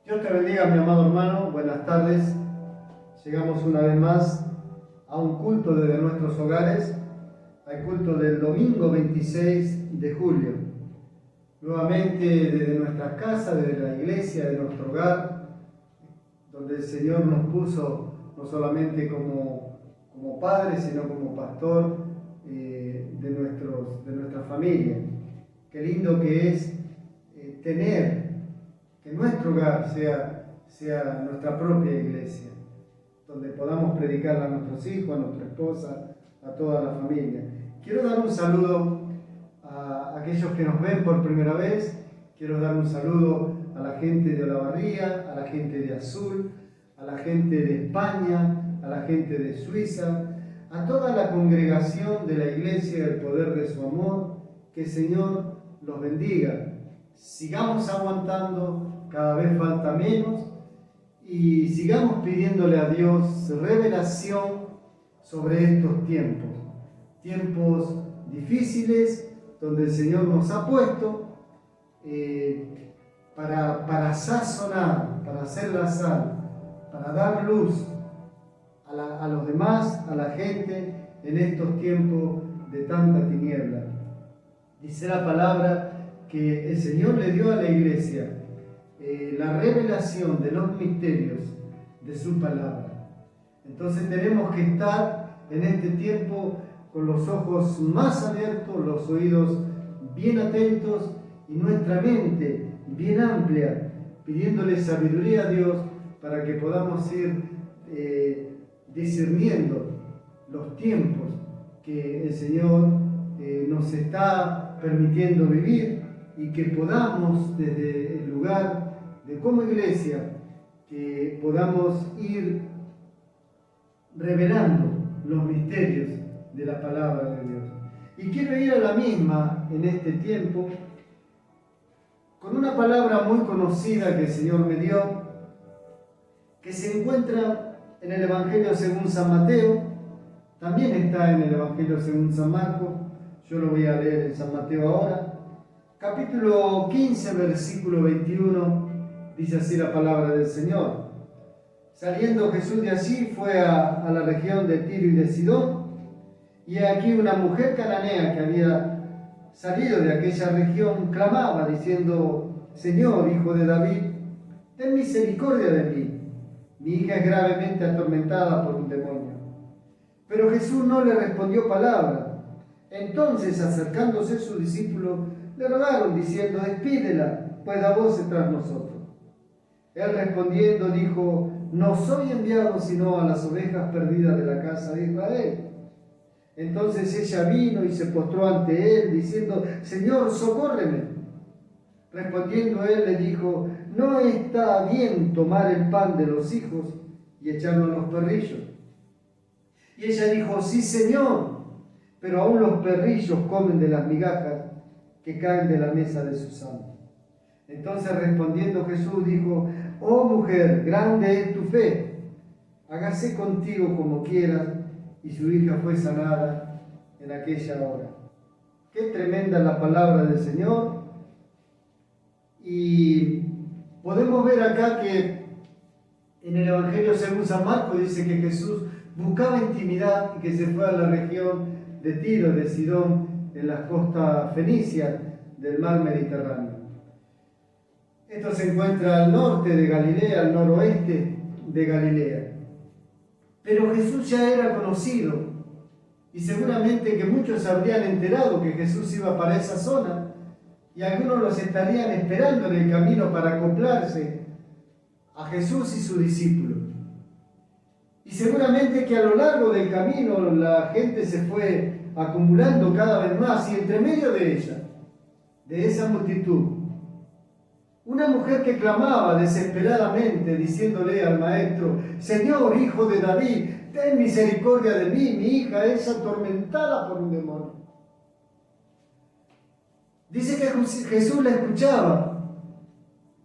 Dios te bendiga, mi amado hermano. Buenas tardes. Llegamos una vez más a un culto desde nuestros hogares, al culto del domingo 26 de julio. Nuevamente desde nuestras casas, desde la iglesia, de nuestro hogar, donde el Señor nos puso no solamente como padre, sino como pastor de nuestra familia. Qué lindo que es tener que nuestro hogar sea nuestra propia iglesia, donde podamos predicar a nuestros hijos, a nuestra esposa, a toda la familia. Quiero dar un saludo a aquellos que nos ven por primera vez. Quiero dar un saludo a la gente de Olavarría, a la gente de Azul, a la gente de España, a la gente de Suiza, a toda la congregación de la iglesia del poder de su amor. Que el Señor los bendiga. Sigamos aguantando, cada vez falta menos, y sigamos pidiéndole a Dios revelación sobre estos tiempos difíciles, donde el Señor nos ha puesto para sazonar, para hacer la sal, para dar luz a los demás, a la gente, en estos tiempos de tanta tiniebla. Dice la palabra que el Señor le dio a la iglesia la revelación de los misterios de su palabra. Entonces tenemos que estar en este tiempo con los ojos más abiertos, los oídos bien atentos y nuestra mente bien amplia, pidiéndole sabiduría a Dios para que podamos ir discerniendo los tiempos que el Señor nos está permitiendo vivir, y que podamos desde el lugar de como iglesia, que podamos ir revelando los misterios de la palabra de Dios. Y quiero ir a la misma en este tiempo con una palabra muy conocida que el Señor me dio, que se encuentra en el Evangelio según San Mateo, también está en el Evangelio según San Marcos. Yo lo voy a leer en San Mateo ahora. Capítulo 15, versículo 21, dice así la palabra del Señor. Saliendo Jesús de allí, fue a la región de Tiro y de Sidón, y aquí una mujer cananea que había salido de aquella región clamaba diciendo: Señor, Hijo de David, ten misericordia de mí. Mi hija es gravemente atormentada por un demonio. Pero Jesús no le respondió palabra. Entonces, acercándose sus discípulos, le rogaron diciendo: despídela, pues da voces tras nosotros. Él respondiendo dijo: no soy enviado sino a las ovejas perdidas de la casa de Israel. Entonces ella vino y se postró ante él diciendo: Señor, socórreme. Respondiendo él le dijo: no está bien tomar el pan de los hijos y echarlo a los perrillos. Y ella dijo: sí, Señor, pero aún los perrillos comen de las migajas que caen de la mesa de sus amos. Entonces respondiendo Jesús dijo: oh mujer, grande es tu fe, hágase contigo como quieras. Y su hija fue sanada en aquella hora. Qué tremenda la palabra del Señor. Y podemos ver acá que en el Evangelio según San Marcos dice que Jesús buscaba intimidad y que se fue a la región de Tiro, de Sidón, en las costas fenicias del mar Mediterráneo. Esto se encuentra al norte de Galilea, al noroeste de Galilea. Pero Jesús ya era conocido, y seguramente que muchos habrían enterado que Jesús iba para esa zona, y algunos los estarían esperando en el camino para acoplarse a Jesús y sus discípulos. Y seguramente que a lo largo del camino la gente se fue acumulando cada vez más, y entre medio de ella, de esa multitud, una mujer que clamaba desesperadamente diciéndole al maestro: Señor, Hijo de David, ten misericordia de mí, mi hija es atormentada por un demonio. Dice que Jesús la escuchaba,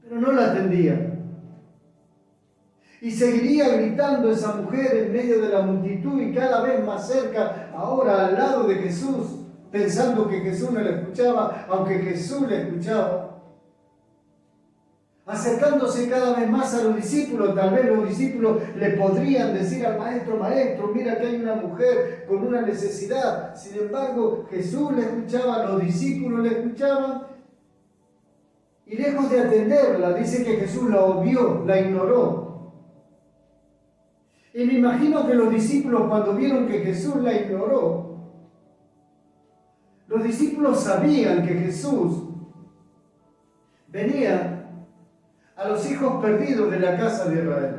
pero no la atendía. Y seguiría gritando esa mujer en medio de la multitud y cada vez más cerca, ahora al lado de Jesús, pensando que Jesús no la escuchaba, aunque Jesús la escuchaba. acercándose cada vez más a los discípulos. Tal vez los discípulos le podrían decir al maestro, maestro, mira que hay una mujer con una necesidad. Sin embargo, Jesús le escuchaba, los discípulos le escuchaban, y lejos de atenderla, dice que Jesús la obvió, la ignoró. Y me imagino que los discípulos, cuando vieron que Jesús la ignoró, los discípulos sabían que Jesús venía a los hijos perdidos de la casa de Israel.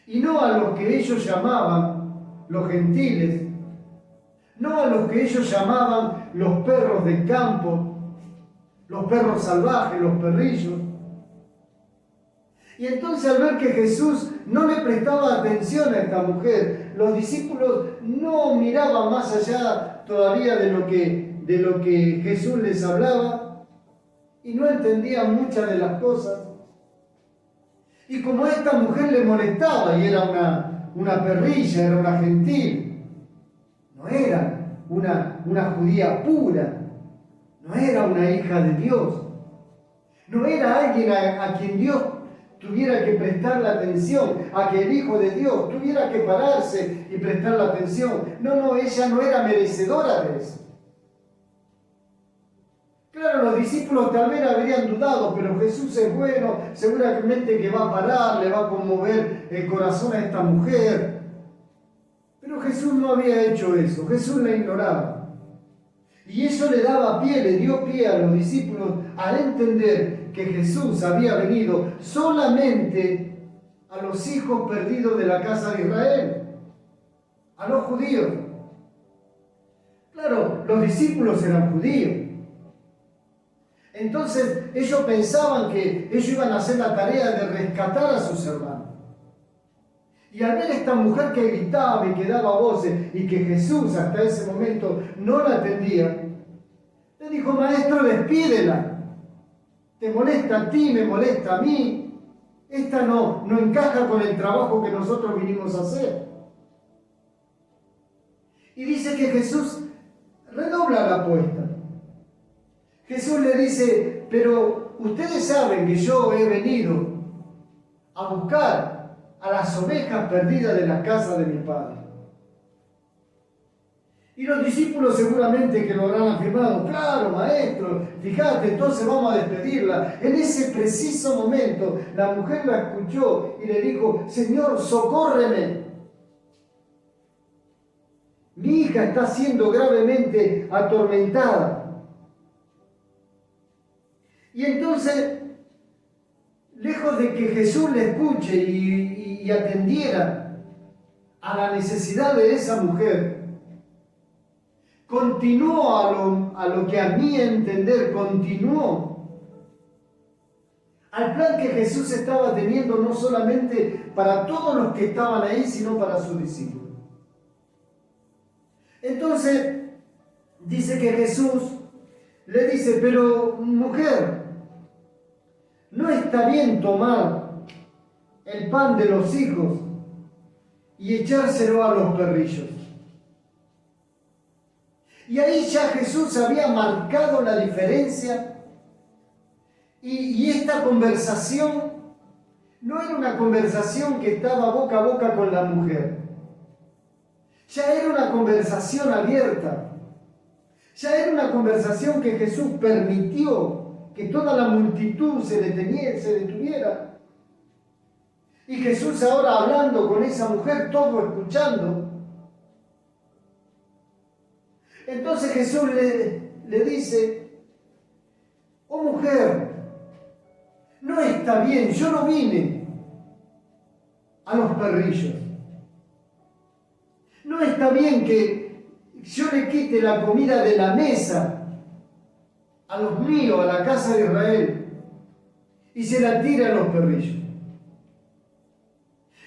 Y no a los que ellos llamaban los gentiles, no a los que ellos llamaban los perros de campo, los perros salvajes, los perrillos. Y entonces al ver que Jesús no le prestaba atención a esta mujer, los discípulos no miraban más allá todavía de lo que Jesús les hablaba y no entendían muchas de las cosas. Y como a esta mujer le molestaba y era una perrilla, era una gentil, no era una judía pura, no era una hija de Dios, no era alguien a quien Dios tuviera que prestarle atención, a que el Hijo de Dios tuviera que pararse y prestarle atención. No, ella no era merecedora de eso. Claro, los discípulos tal vez habrían dudado, pero Jesús es bueno, seguramente que va a parar, le va a conmover el corazón a esta mujer. Pero Jesús no había hecho eso, Jesús la ignoraba. Y eso le daba pie, le dio pie a los discípulos al entender que Jesús había venido solamente a los hijos perdidos de la casa de Israel, a los judíos. Claro, los discípulos eran judíos. Entonces ellos pensaban que ellos iban a hacer la tarea de rescatar a sus hermanos. Y al ver a esta mujer que gritaba y que daba voces y que Jesús hasta ese momento no la atendía, le dijo, maestro, despídela. Te molesta a ti, me molesta a mí. Esta no encaja con el trabajo que nosotros vinimos a hacer. Y dice que Jesús redobla la apuesta. Jesús le dice, pero ustedes saben que yo he venido a buscar a las ovejas perdidas de la casa de mi Padre. Y los discípulos seguramente que lo habrán afirmado, claro, maestro, fíjate, entonces vamos a despedirla. En ese preciso momento, la mujer la escuchó y le dijo, Señor, socórreme. Mi hija está siendo gravemente atormentada. Y entonces, lejos de que Jesús le escuche y atendiera a la necesidad de esa mujer, continuó a lo que a mi entender continuó al plan que Jesús estaba teniendo no solamente para todos los que estaban ahí, sino para sus discípulos. Entonces, dice que Jesús le dice, pero mujer, no está bien tomar el pan de los hijos y echárselo a los perrillos. Y ahí ya Jesús había marcado la diferencia y esta conversación no era una conversación que estaba boca a boca con la mujer. Ya era una conversación abierta. Ya era una conversación que Jesús permitió que toda la multitud se detuviera. Y Jesús ahora hablando con esa mujer, todo escuchando. Entonces Jesús le dice, oh mujer, no está bien, yo no vine a los perrillos. No está bien que yo le quite la comida de la mesa a los míos, a la casa de Israel, y se la tire a los perrillos.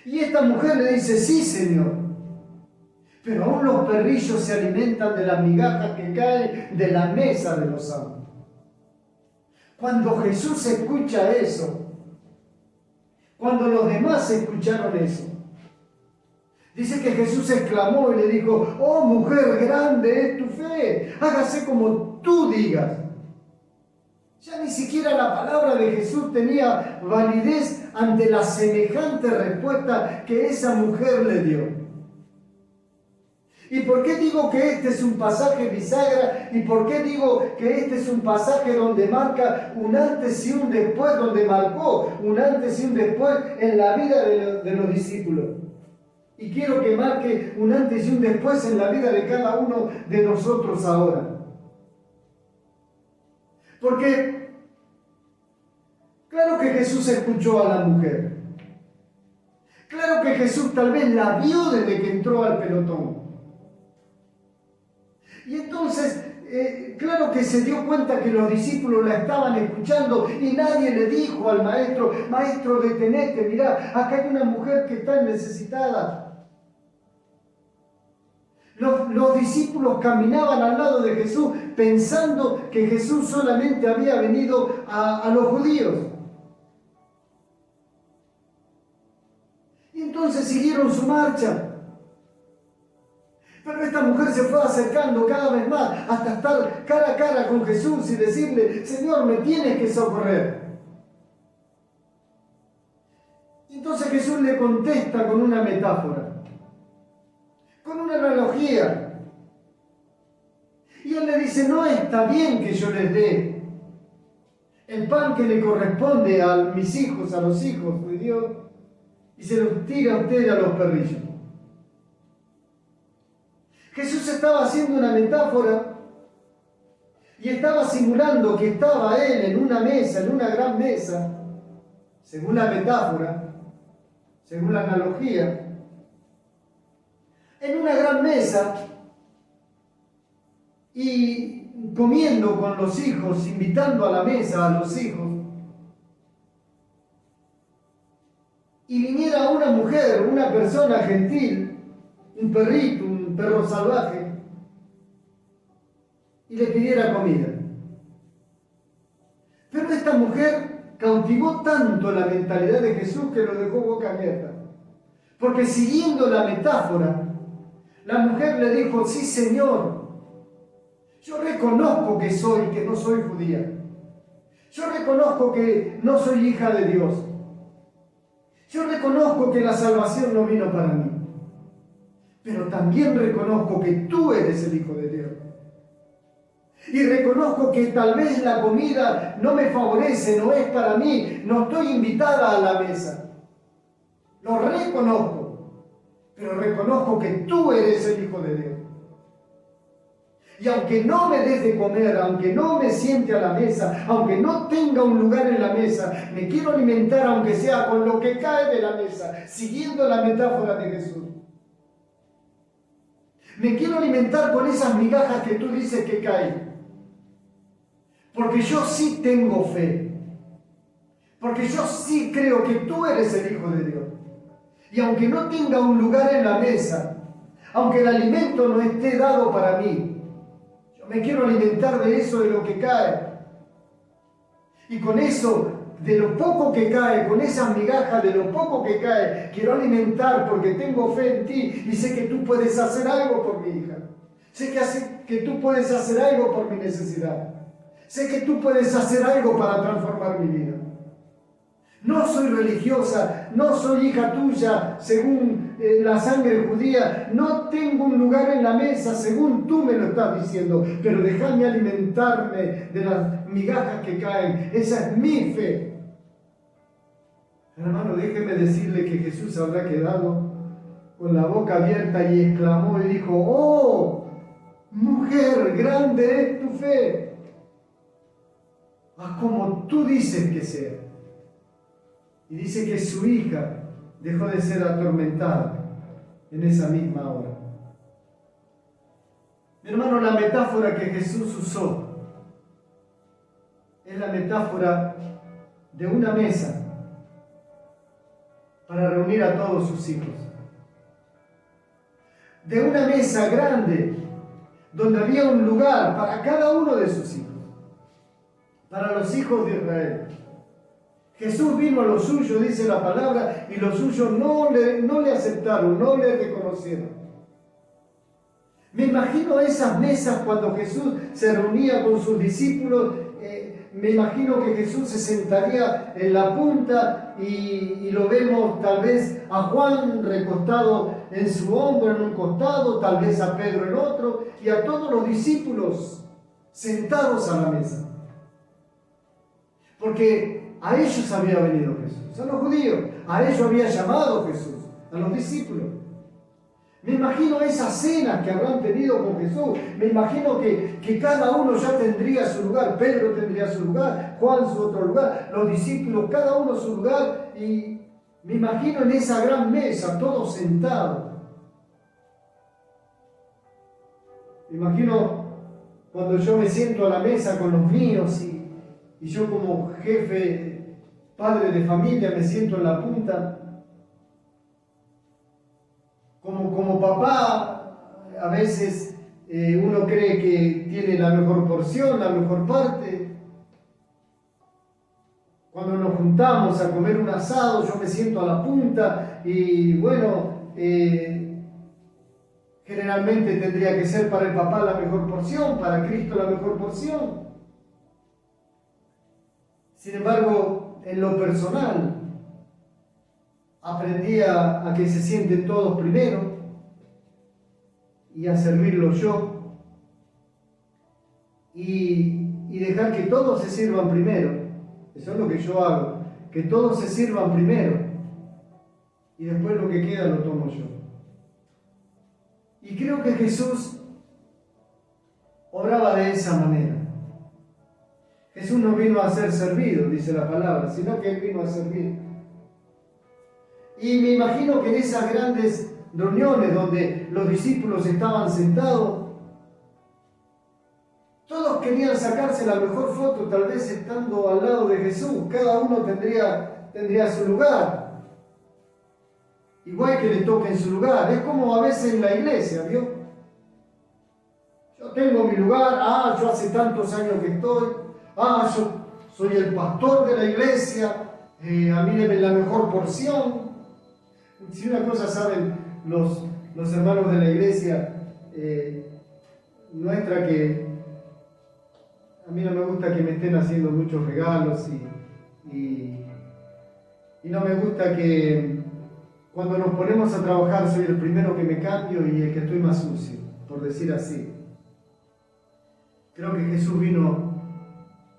Y esta mujer le dice, sí, Señor. Pero aún los perrillos se alimentan de las migajas que caen de la mesa de los santos. Cuando Jesús escucha eso, cuando los demás escucharon eso, dice que Jesús exclamó y le dijo, oh mujer, grande es tu fe, hágase como tú digas. Ya ni siquiera la palabra de Jesús tenía validez ante la semejante respuesta que esa mujer le dio. ¿Y por qué digo que este es un pasaje bisagra? ¿Y por qué digo que este es un pasaje donde marca un antes y un después, donde marcó un antes y un después en la vida de los discípulos? Y quiero que marque un antes y un después en la vida de cada uno de nosotros ahora. Porque, claro que Jesús escuchó a la mujer. Claro que Jesús tal vez la vio desde que entró al pelotón. Y entonces, claro que se dio cuenta que los discípulos la estaban escuchando y nadie le dijo al maestro: maestro, detenete, mirá, acá hay una mujer que está necesitada. Los discípulos caminaban al lado de Jesús pensando que Jesús solamente había venido a los judíos. Y entonces siguieron su marcha. Pero esta mujer se fue acercando cada vez más hasta estar cara a cara con Jesús y decirle: Señor, me tienes que socorrer. Y entonces Jesús le contesta con una metáfora, con una analogía. Y él le dice: no está bien que yo les dé el pan que le corresponde a mis hijos, a los hijos de Dios, y se los tira a ustedes a los perrillos. Jesús estaba haciendo una metáfora y estaba simulando que estaba él en una mesa, en una gran mesa, según la metáfora, según la analogía, en una gran mesa y comiendo con los hijos, invitando a la mesa a los hijos, y viniera una mujer, una persona gentil, un perrito, un perro salvaje, y le pidiera comida. Pero esta mujer cautivó tanto la mentalidad de Jesús que lo dejó boca abierta. Porque siguiendo la metáfora, la mujer le dijo: sí, Señor, yo reconozco que no soy judía. Yo reconozco que no soy hija de Dios. Yo reconozco que la salvación no vino para mí. Pero también reconozco que tú eres el Hijo de Dios. Y reconozco que tal vez la comida no me favorece, no es para mí, no estoy invitada a la mesa. Lo reconozco, pero reconozco que tú eres el Hijo de Dios. Y aunque no me des de comer, aunque no me siente a la mesa, aunque no tenga un lugar en la mesa, me quiero alimentar aunque sea con lo que cae de la mesa, siguiendo la metáfora de Jesús. Me quiero alimentar con esas migajas que tú dices que caen. Porque yo sí tengo fe. Porque yo sí creo que tú eres el Hijo de Dios. Y aunque no tenga un lugar en la mesa, aunque el alimento no esté dado para mí, yo me quiero alimentar de eso, de lo que cae. Y con eso, de lo poco que cae, con esas migajas de lo poco que cae, quiero alimentar porque tengo fe en ti y sé que tú puedes hacer algo por mi hija. Sé que tú puedes hacer algo por mi necesidad. Sé que tú puedes hacer algo para transformar mi vida. No soy religiosa, no soy hija tuya según la sangre judía, no tengo un lugar en la mesa según tú me lo estás diciendo, pero déjame alimentarme de las migajas que caen. Esa es mi fe. Hermano, déjeme decirle que Jesús habrá quedado con la boca abierta y exclamó y dijo: ¡oh, mujer, grande es tu fe! Como tú dices que sea. Y dice que su hija dejó de ser atormentada en esa misma hora. Mi hermano, la metáfora que Jesús usó es la metáfora de una mesa para reunir a todos sus hijos. De una mesa grande donde había un lugar para cada uno de sus hijos, para los hijos de Israel. Jesús vino a lo suyo, dice la palabra, y los suyos no le aceptaron, no le reconocieron. Me imagino esas mesas cuando Jesús se reunía con sus discípulos me imagino que Jesús se sentaría en la punta y lo vemos tal vez a Juan recostado en su hombro en un costado, tal vez a Pedro en otro, y a todos los discípulos sentados a la mesa. Porque a ellos había venido Jesús, a los judíos, a ellos había llamado Jesús, a los discípulos. Me imagino esas cenas que habrán tenido con Jesús. Me imagino que cada uno ya tendría su lugar. Pedro tendría su lugar, Juan su otro lugar, los discípulos, cada uno su lugar. Y me imagino en esa gran mesa, todos sentados. Me imagino cuando yo me siento a la mesa con los míos y yo como jefe, padre de familia, me siento en la punta. Como papá, a veces uno cree que tiene la mejor porción, la mejor parte. Cuando nos juntamos a comer un asado, yo me siento a la punta y bueno, generalmente tendría que ser para el papá la mejor porción, para Cristo la mejor porción. Sin embargo, en lo personal, aprendí a que se sienten todos primero y a servirlo yo y dejar que todos se sirvan primero. Eso es lo que yo hago, que todos se sirvan primero y después lo que queda lo tomo yo. Y creo que Jesús obraba de esa manera. Jesús no vino a ser servido, dice la palabra, sino que Él vino a servir. Y me imagino que en esas grandes reuniones donde los discípulos estaban sentados, todos querían sacarse la mejor foto, tal vez estando al lado de Jesús. Cada uno tendría su lugar. Igual que le toque en su lugar. Es como a veces en la iglesia, ¿vio? Yo tengo mi lugar, yo hace tantos años que estoy, yo soy el pastor de la iglesia, a mí deme la mejor porción. Si una cosa saben los hermanos de la iglesia nuestra, que a mí no me gusta que me estén haciendo muchos regalos y no me gusta que cuando nos ponemos a trabajar soy el primero que me cambio y el que estoy más sucio, por decir así. Creo que Jesús vino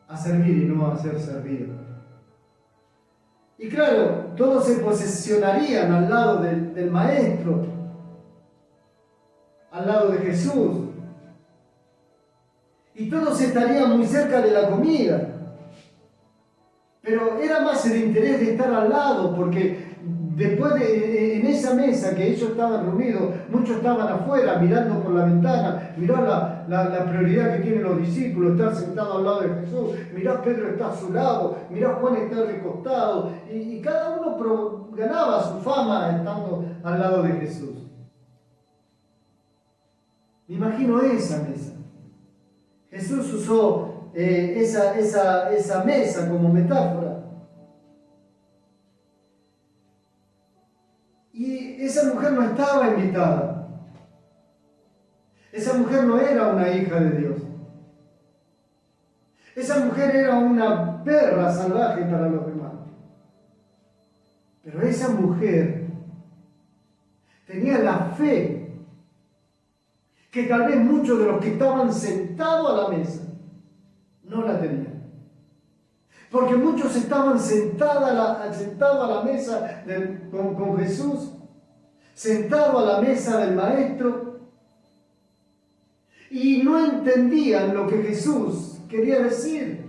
a servir y no a ser servido. Y claro, todos se posicionarían al lado del Maestro, al lado de Jesús. Y todos estarían muy cerca de la comida. Pero era más el interés de estar al lado, porque después en esa mesa que ellos estaban reunidos, muchos estaban afuera mirando por la ventana, mirá la prioridad que tienen los discípulos, estar sentados al lado de Jesús, mirá Pedro está a su lado, mirá Juan está recostado, y cada uno ganaba su fama estando al lado de Jesús. Me imagino esa mesa. Jesús usó esa mesa como metáfora. Y esa mujer no estaba invitada. Esa mujer no era una hija de Dios. Esa mujer era una perra salvaje para los demás. Pero esa mujer tenía la fe que tal vez muchos de los que estaban sentados a la mesa no la tenían. Porque muchos estaban sentados a la mesa con Jesús, sentados a la mesa del Maestro, y no entendían lo que Jesús quería decir.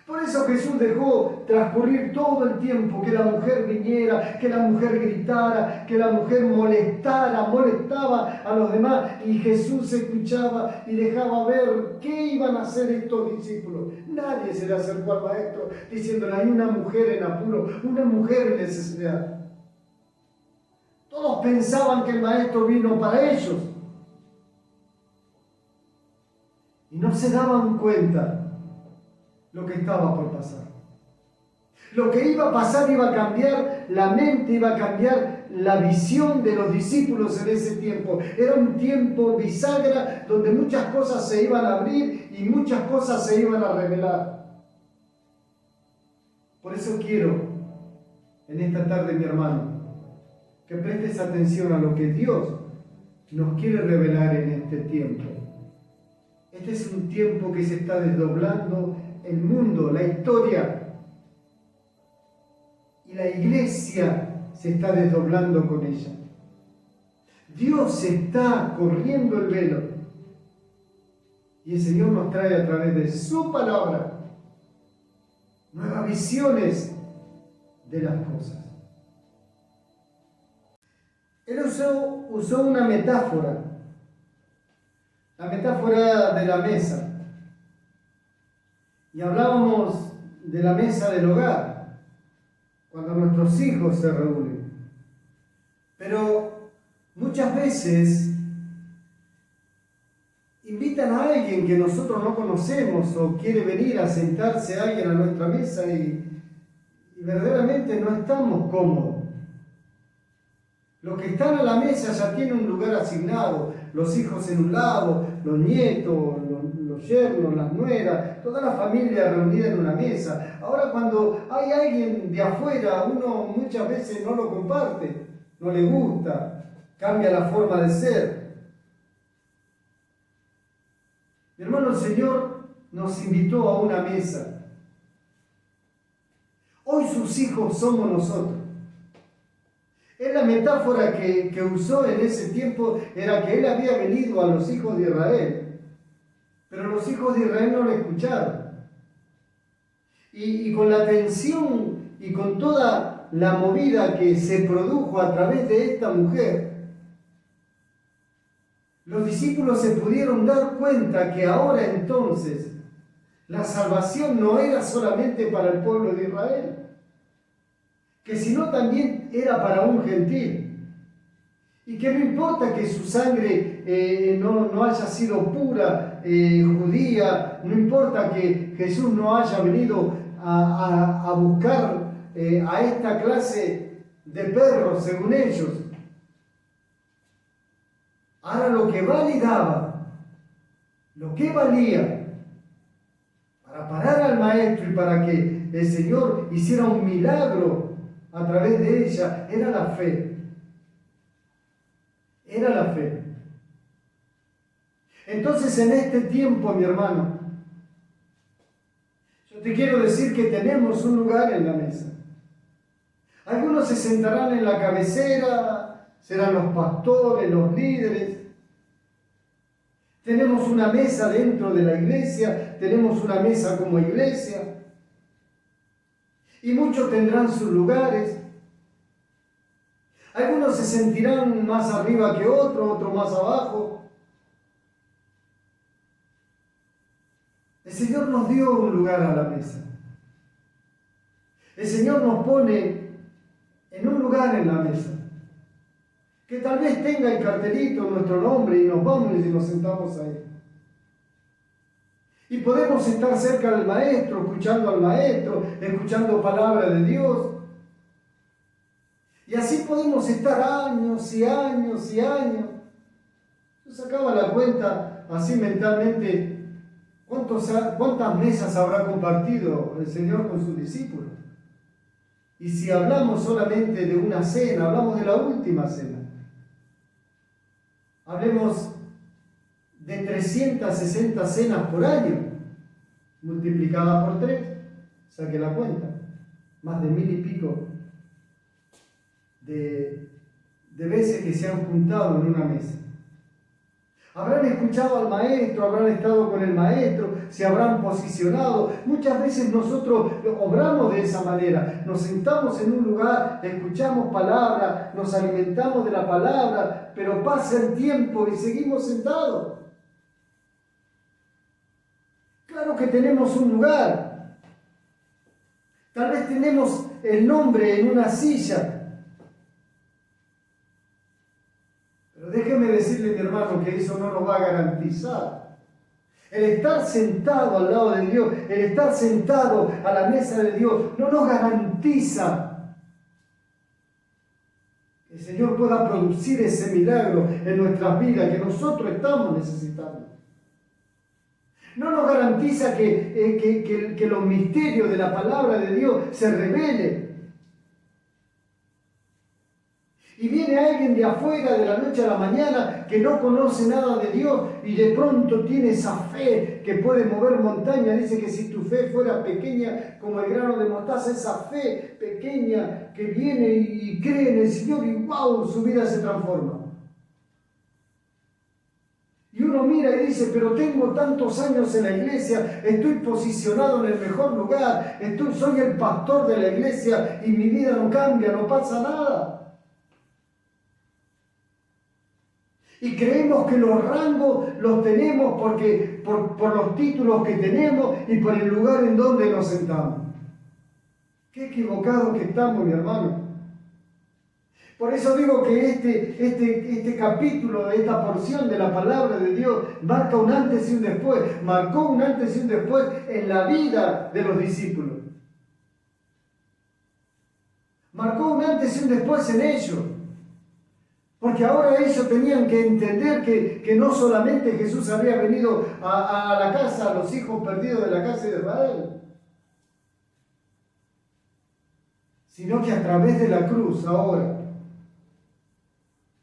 Por eso Jesús dejó transcurrir todo el tiempo, que la mujer viniera, que la mujer gritara, que la mujer molestaba a los demás, y Jesús escuchaba y dejaba ver qué iban a hacer estos discípulos. Nadie se le acercó al Maestro diciéndole: hay una mujer en apuro, una mujer en necesidad. Todos pensaban que el Maestro vino para ellos y no se daban cuenta lo que estaba por pasar. Lo que iba a pasar iba a cambiar la mente, iba a cambiar la visión de los discípulos en ese tiempo. Era un tiempo bisagra donde muchas cosas se iban a abrir y muchas cosas se iban a revelar. Por eso quiero, en esta tarde, mi hermano, que prestes atención a lo que Dios nos quiere revelar en este tiempo. Este es un tiempo que se está desdoblando el mundo, la historia, y la iglesia se está desdoblando con ella. Dios está corriendo el velo y el Señor nos trae a través de su palabra nuevas visiones de las cosas. Él usó una metáfora, la metáfora de la mesa. Y hablábamos de la mesa del hogar, cuando nuestros hijos se reúnen. Pero muchas veces invitan a alguien que nosotros no conocemos o quiere venir a sentarse alguien a nuestra mesa y verdaderamente no estamos cómodos. Los que están a la mesa ya tienen un lugar asignado, los hijos en un lado, los nietos, los yernos, las nueras, toda la familia reunida en una mesa. Ahora cuando hay alguien de afuera, uno muchas veces no lo comparte, no le gusta, cambia la forma de ser. Mi hermano, el Señor nos invitó a una mesa. Hoy sus hijos somos nosotros. Es la metáfora que usó en ese tiempo, era que Él había venido a los hijos de Israel, pero los hijos de Israel no le escucharon. Y con la tensión y con toda la movida que se produjo a través de esta mujer, los discípulos se pudieron dar cuenta que ahora entonces la salvación no era solamente para el pueblo de Israel, que sino también era para un gentil, y que no importa que su sangre no haya sido pura, judía, no importa que Jesús no haya venido a buscar a esta clase de perros, según ellos. Ahora lo que validaba, lo que valía para parar al maestro y para que el Señor hiciera un milagro a través de ella, era la fe. Era la fe. Entonces, en este tiempo, mi hermano, yo te quiero decir que tenemos un lugar en la mesa. Algunos se sentarán en la cabecera, serán los pastores, los líderes. Tenemos una mesa dentro de la iglesia, tenemos una mesa como iglesia. Y muchos tendrán sus lugares. Algunos se sentirán más arriba que otros, otros más abajo. El Señor nos dio un lugar a la mesa. El Señor nos pone en un lugar en la mesa. Que tal vez tenga el cartelito, nuestro nombre, y nos vamos y nos sentamos ahí. Y podemos estar cerca del maestro, escuchando al maestro, escuchando palabra de Dios. Y así podemos estar años y años y años. Yo sacaba la cuenta así mentalmente, ¿cuántas mesas habrá compartido el Señor con sus discípulos? Y si hablamos solamente de una cena, hablamos de la última cena. Hablemos de 360 cenas por año, multiplicada por 3, saque la cuenta, más de 1000 y pico de veces que se han juntado en una mesa. Habrán escuchado al maestro, habrán estado con el maestro, se habrán posicionado. Muchas veces nosotros obramos de esa manera. Nos sentamos en un lugar, escuchamos palabra, nos alimentamos de la palabra, pero pasa el tiempo y seguimos sentados. Claro que tenemos un lugar. Tal vez tenemos el nombre en una silla. Pero déjeme decirle, mi hermano, que eso no nos va a garantizar. El estar sentado al lado de Dios, el estar sentado a la mesa de Dios, no nos garantiza que Señor pueda producir ese milagro en nuestras vidas que nosotros estamos necesitando. No nos garantiza que los misterios de la palabra de Dios se revelen. Y viene alguien de afuera de la noche a la mañana que no conoce nada de Dios y de pronto tiene esa fe que puede mover montañas. Dice que si tu fe fuera pequeña como el grano de mostaza, esa fe pequeña que viene y cree en el Señor y ¡wow!, su vida se transforma. Y uno mira y dice, pero tengo tantos años en la iglesia, estoy posicionado en el mejor lugar, soy el pastor de la iglesia y mi vida no cambia, no pasa nada. Y creemos que los rangos los tenemos por los títulos que tenemos y por el lugar en donde nos sentamos. Qué equivocados que estamos, mi hermano. Por eso digo que este capítulo de esta porción de la palabra de Dios marca un antes y un después. Marcó un antes y un después en la vida de los discípulos. Marcó un antes y un después en ellos. Porque ahora ellos tenían que entender que no solamente Jesús había venido a la casa, a los hijos perdidos de la casa de Israel, sino que a través de la cruz ahora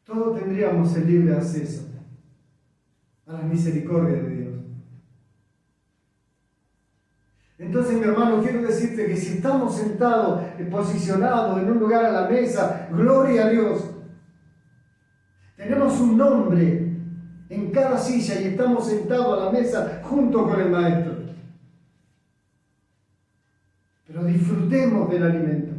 todos tendríamos el libre acceso a la misericordia de Dios. Entonces, mi hermano, quiero decirte que si estamos sentados, posicionados en un lugar a la mesa, gloria a Dios, tenemos un nombre en cada silla y estamos sentados a la mesa junto con el Maestro. Pero disfrutemos del alimento.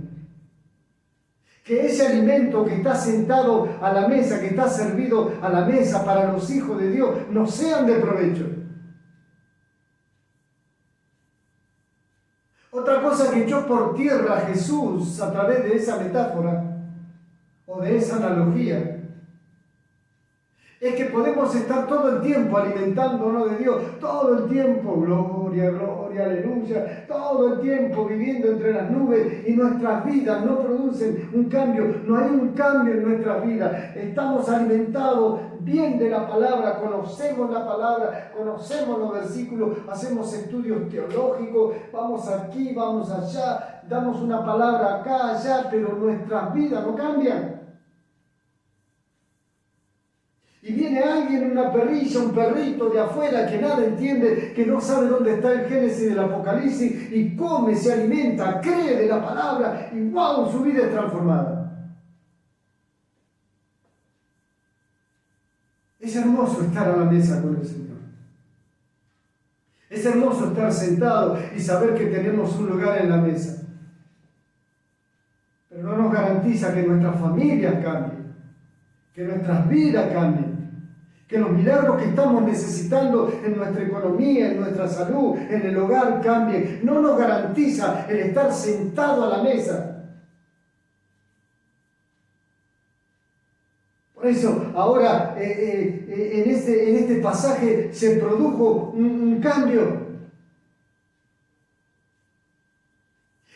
Que ese alimento que está sentado a la mesa, que está servido a la mesa para los hijos de Dios, nos sean de provecho. Otra cosa que echó por tierra Jesús a través de esa metáfora o de esa analogía es que podemos estar todo el tiempo alimentándonos de Dios, todo el tiempo, gloria, gloria, aleluya, todo el tiempo viviendo entre las nubes y nuestras vidas no producen un cambio, no hay un cambio en nuestras vidas. Estamos alimentados bien de la palabra, conocemos la palabra, conocemos los versículos, hacemos estudios teológicos, vamos aquí, vamos allá, damos una palabra acá, allá, pero nuestras vidas no cambian. Y viene alguien, una perrilla, un perrito de afuera que nada entiende, que no sabe dónde está el Génesis del Apocalipsis y come, se alimenta, cree de la palabra y ¡wow!, su vida es transformada. Es hermoso estar a la mesa con el Señor. Es hermoso estar sentado y saber que tenemos un lugar en la mesa. Pero no nos garantiza que nuestras familias cambien, que nuestras vidas cambien. Que los milagros que estamos necesitando en nuestra economía, en nuestra salud, en el hogar cambien. No nos garantiza el estar sentado a la mesa. Por eso ahora en este pasaje se produjo un cambio.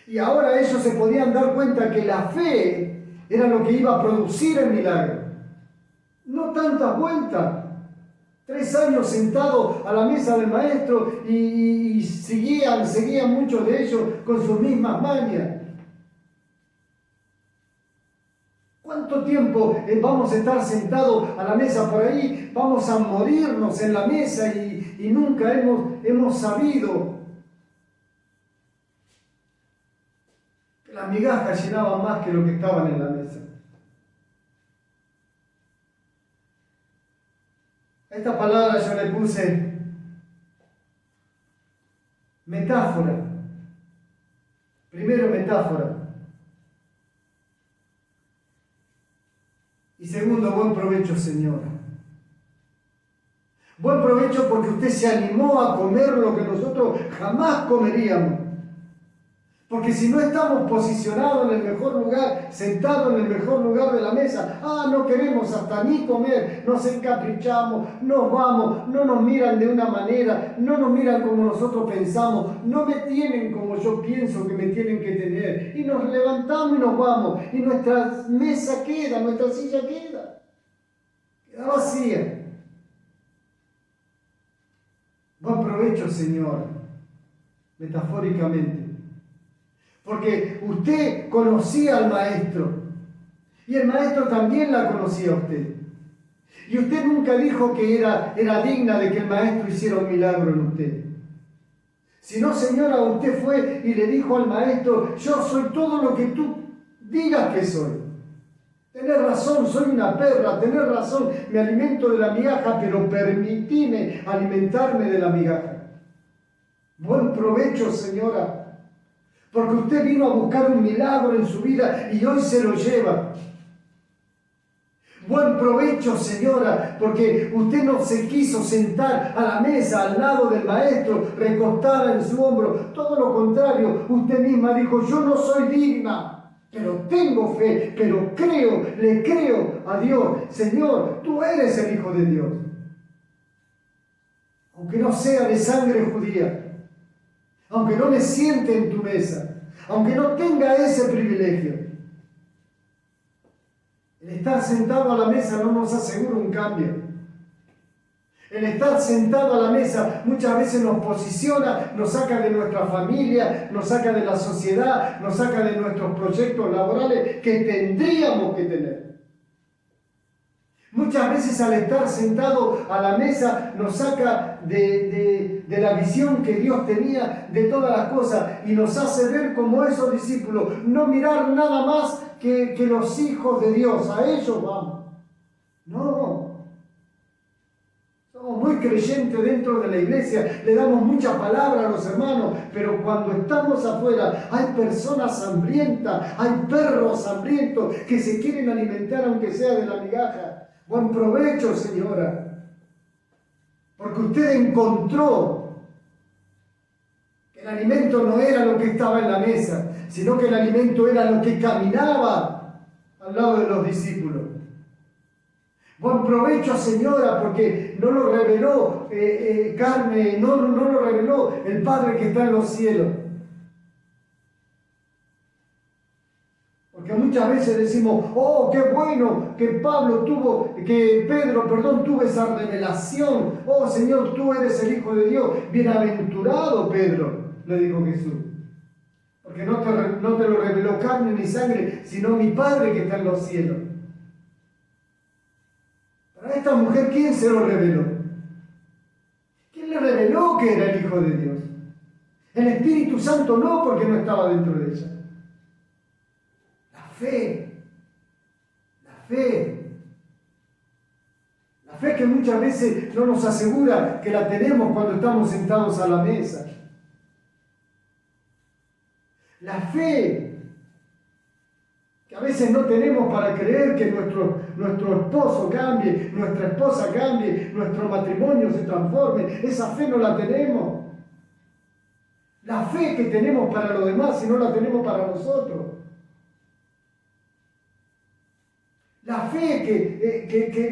Y ahora ellos se podían dar cuenta que la fe era lo que iba a producir el milagro. No tantas vueltas. 3 años sentados a la mesa del Maestro y seguían muchos de ellos con sus mismas mañas. ¿Cuánto tiempo vamos a estar sentados a la mesa por ahí? Vamos a morirnos en la mesa y nunca hemos sabido que las migajas llenaban más que lo que estaban en la mesa. A esta palabra yo le puse metáfora. Primero metáfora. Y segundo, buen provecho, Señor. Buen provecho porque usted se animó a comer lo que nosotros jamás comeríamos. Porque si no estamos posicionados en el mejor lugar, sentados en el mejor lugar de la mesa, no queremos hasta ni comer, nos encaprichamos, nos vamos, no nos miran de una manera, no nos miran como nosotros pensamos, no me tienen como yo pienso que me tienen que tener. Y nos levantamos y nos vamos, y nuestra mesa queda, nuestra silla queda vacía. Buen provecho, Señor, metafóricamente. Porque usted conocía al maestro y el maestro también la conocía a usted. Y usted nunca dijo que era digna de que el maestro hiciera un milagro en usted. Sino, señora, usted fue y le dijo al maestro: yo soy todo lo que tú digas que soy. Tenés razón, soy una perra, tenés razón, me alimento de la migaja, pero permitime alimentarme de la migaja. Buen provecho, señora. Porque usted vino a buscar un milagro en su vida y hoy se lo lleva. Buen provecho, señora, porque usted no se quiso sentar a la mesa al lado del maestro, recostada en su hombro. Todo lo contrario, usted misma dijo: yo no soy digna, pero tengo fe, pero creo, le creo a Dios. Señor, tú eres el Hijo de Dios. Aunque no sea de sangre judía, aunque no me siente en tu mesa, aunque no tenga ese privilegio. El estar sentado a la mesa no nos asegura un cambio. El estar sentado a la mesa muchas veces nos posiciona, nos saca de nuestra familia, nos saca de la sociedad, nos saca de nuestros proyectos laborales que tendríamos que tener. Muchas veces al estar sentado a la mesa nos saca de la visión que Dios tenía de todas las cosas y nos hace ver como esos discípulos, no mirar nada más que los hijos de Dios, a ellos vamos. No, somos muy creyentes dentro de la iglesia, le damos mucha palabra a los hermanos, pero cuando estamos afuera hay personas hambrientas, hay perros hambrientos que se quieren alimentar aunque sea de la migaja. Buen provecho, señora, porque usted encontró que el alimento no era lo que estaba en la mesa, sino que el alimento era lo que caminaba al lado de los discípulos. Buen provecho, señora, porque no lo reveló carne, no lo reveló el Padre que está en los cielos. Porque muchas veces decimos: oh, qué bueno que Pedro tuvo esa revelación. Oh, Señor, tú eres el Hijo de Dios. Bienaventurado Pedro, le dijo Jesús. Porque no te lo reveló carne ni sangre, sino mi Padre que está en los cielos. Para esta mujer, ¿quién se lo reveló? ¿Quién le reveló que era el Hijo de Dios? El Espíritu Santo no, porque no estaba dentro de ella. La fe que muchas veces no nos asegura que la tenemos cuando estamos sentados a la mesa. La fe que a veces no tenemos para creer que nuestro esposo cambie, nuestra esposa cambie, nuestro matrimonio se transforme. Esa fe no la tenemos. La fe que tenemos para los demás, si no la tenemos para nosotros. La fe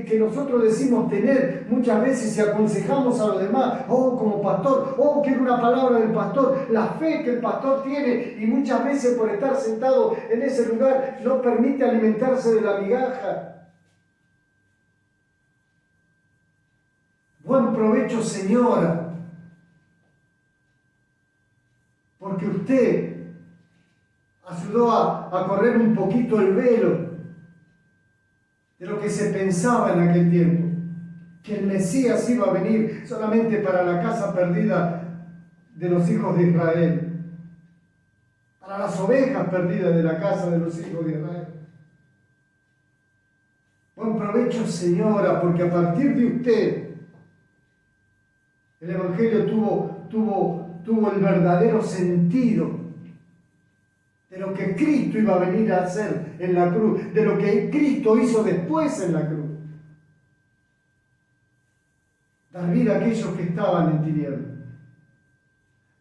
que nosotros decimos tener muchas veces y aconsejamos a los demás: oh, como pastor, oh, quiero una palabra del pastor. La fe que el pastor tiene, y muchas veces por estar sentado en ese lugar no permite alimentarse de la migaja. Buen provecho, señora, porque usted ayudó a correr un poquito el velo de lo que se pensaba en aquel tiempo, que el Mesías iba a venir solamente para la casa perdida de los hijos de Israel, para las ovejas perdidas de la casa de los hijos de Israel. Buen provecho, señora, porque a partir de usted el Evangelio tuvo el verdadero sentido de lo que Cristo iba a venir a hacer en la cruz, de lo que Cristo hizo después en la cruz. Dar vida a aquellos que estaban en tinieblas.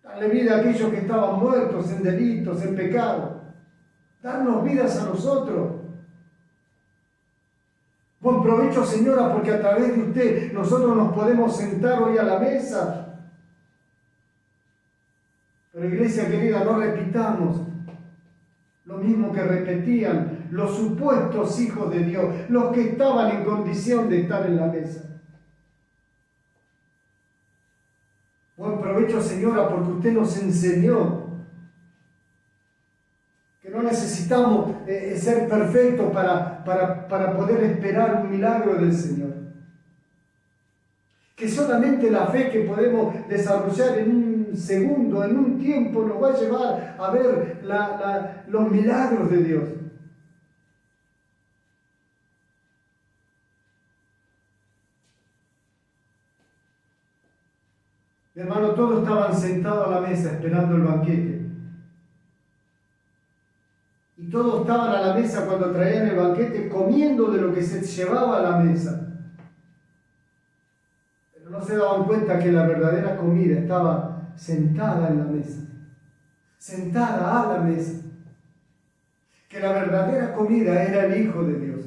darle vida a aquellos que estaban muertos en delitos, en pecado, darnos vidas a nosotros. Buen provecho, Señora, porque a través de usted nosotros nos podemos sentar hoy a la mesa. Pero iglesia querida, no repitamos lo mismo que repetían los supuestos hijos de Dios, los que estaban en condición de estar en la mesa. Buen provecho, Señora, porque usted nos enseñó que no necesitamos ser perfectos para poder esperar un milagro del Señor. Que solamente la fe que podemos desarrollar en un segundo, en un tiempo, nos va a llevar a ver los milagros de Dios. Mi hermano, todos estaban sentados a la mesa esperando el banquete. Y todos estaban a la mesa cuando traían el banquete, comiendo de lo que se llevaba a la mesa. Pero no se daban cuenta que la verdadera comida estaba sentada en la mesa, sentada a la mesa. Que la verdadera comida era el Hijo de Dios.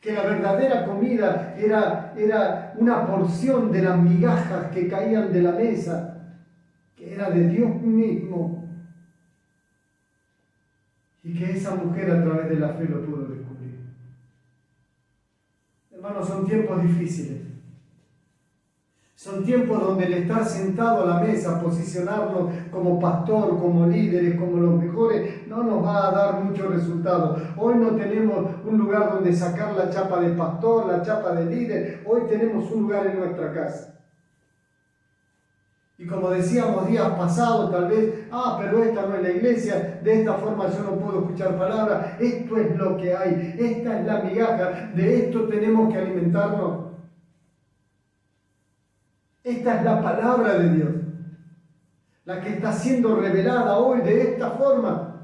Que la verdadera comida era una porción de las migajas que caían de la mesa, que era de Dios mismo. Y que esa mujer a través de la fe lo pudo descubrir. Hermanos, son tiempos difíciles. Son tiempos donde el estar sentado a la mesa, posicionarnos como pastor, como líderes, como los mejores, no nos va a dar mucho resultado. Hoy no tenemos un lugar donde sacar la chapa de pastor, la chapa de líder. Hoy tenemos un lugar en nuestra casa. Y como decíamos días pasados, tal vez, pero esta no es la iglesia, de esta forma yo no puedo escuchar palabras. Esto es lo que hay, esta es la migaja, de esto tenemos que alimentarnos. Esta es la palabra de Dios, la que está siendo revelada hoy de esta forma.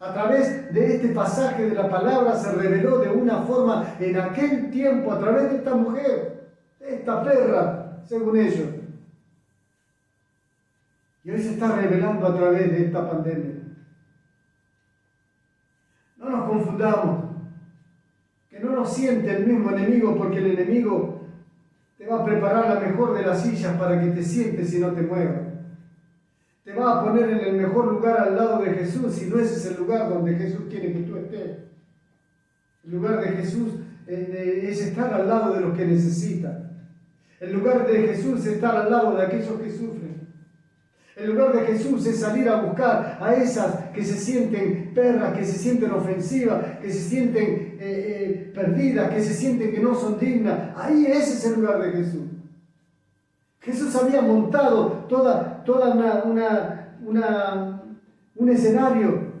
A través de este pasaje de la palabra se reveló de una forma en aquel tiempo, a través de esta mujer, de esta perra, según ellos. Y hoy se está revelando a través de esta pandemia. No nos confundamos, que no nos siente el mismo enemigo, porque el enemigo te va a preparar la mejor de las sillas para que te sientes y no te muevas. Te va a poner en el mejor lugar al lado de Jesús, y no ese es el lugar donde Jesús quiere que tú estés. El lugar de Jesús es estar al lado de los que necesitan. El lugar de Jesús es estar al lado de aquellos que sufren. El lugar de Jesús es salir a buscar a esas que se sienten perras, que se sienten ofensivas, que se sienten perdidas, que se sienten que no son dignas. Ahí ese es el lugar de Jesús. Jesús había montado toda un escenario.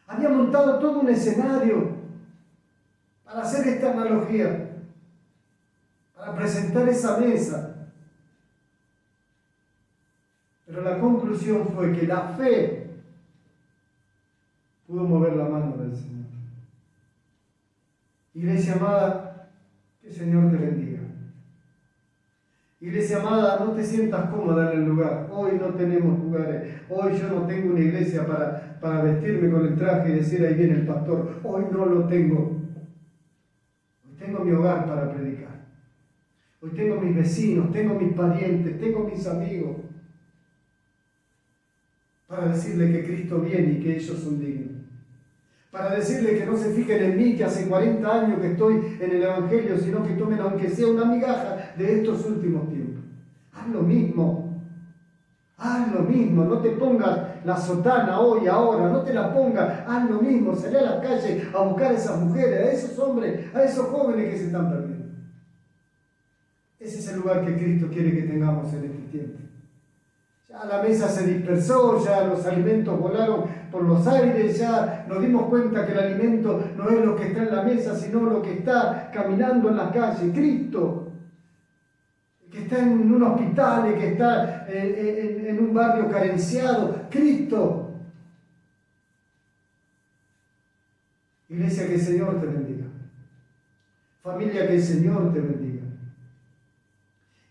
Había montado todo un escenario para hacer esta analogía, para presentar esa mesa. Pero la conclusión fue que la fe pudo mover la mano del Señor. Iglesia amada, que el Señor te bendiga. Iglesia amada, no te sientas cómoda en el lugar. Hoy no tenemos lugares. Hoy yo no tengo una iglesia para vestirme con el traje y decir ahí viene el pastor. Hoy no lo tengo. Hoy tengo mi hogar para predicar. Hoy tengo mis vecinos, tengo mis parientes, tengo mis amigos, para decirle que Cristo viene y que ellos son dignos. Para decirle que no se fijen en mí, que hace 40 años que estoy en el Evangelio, sino que tomen aunque sea una migaja de estos últimos tiempos. Haz lo mismo. Haz lo mismo. No te pongas la sotana hoy, ahora. No te la pongas. Haz lo mismo. Salí a la calle a buscar a esas mujeres, a esos hombres, a esos jóvenes que se están perdiendo. Ese es el lugar que Cristo quiere que tengamos en este tiempo. Ya la mesa se dispersó, ya los alimentos volaron por los aires, ya nos dimos cuenta que el alimento no es lo que está en la mesa, sino lo que está caminando en la calle. Cristo, que está en un hospital, que está en un barrio carenciado. Cristo. Iglesia, que el Señor te bendiga. Familia, que el Señor te bendiga.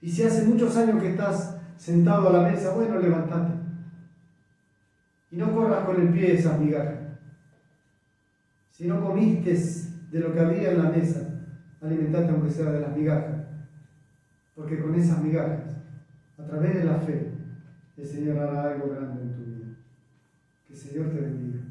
Y si hace muchos años que estás sentado a la mesa, bueno, levántate. Y no corras con el pie de esas migajas. Si no comiste de lo que había en la mesa, alimentate aunque sea de las migajas. Porque con esas migajas, a través de la fe, el Señor hará algo grande en tu vida. Que el Señor te bendiga.